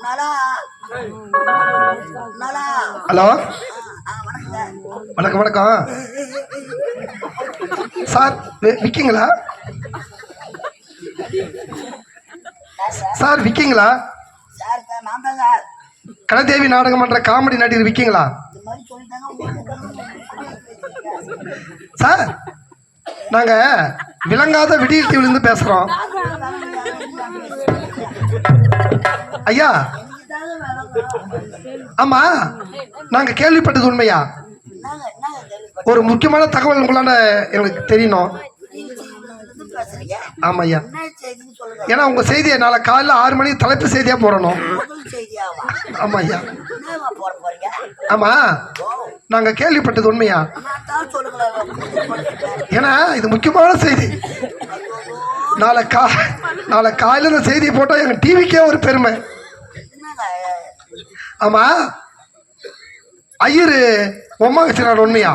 Hello, வணக்கம் வணக்கம் sir. விற்கிங்களா sir? விற்கிங்களா? Kalaidevi நாடகம் பண்ற காமெடி நடிகர் விற்கிங்களா சார்? நாங்க விளங்காத விடியல் டிவிலிருந்து பேசுறோம் ஐயா. ஆமா, நாங்க கேள்விப்பட்டது உண்மையா? ஒரு முக்கியமான தகவல் உங்களால எங்களுக்கு தெரியணும். ஆமா ஐயா. ஏன்னா உங்க செய்தியை நாளை காலையில் 6 மணிக்கு தலைப்பு செய்தியா போடணும். ஆமா ஐயா. ஆமா, நாங்க கேள்விப்பட்டது உண்மையா? ஏன்னா இது முக்கியமான செய்தி. நாளை காலையில் இந்த செய்தியை போட்டா எங்க டிவிக்கே ஒரு பெருமை. ஆமா, ஐயரு பொம்மா வச்சுனாரு உண்மையா?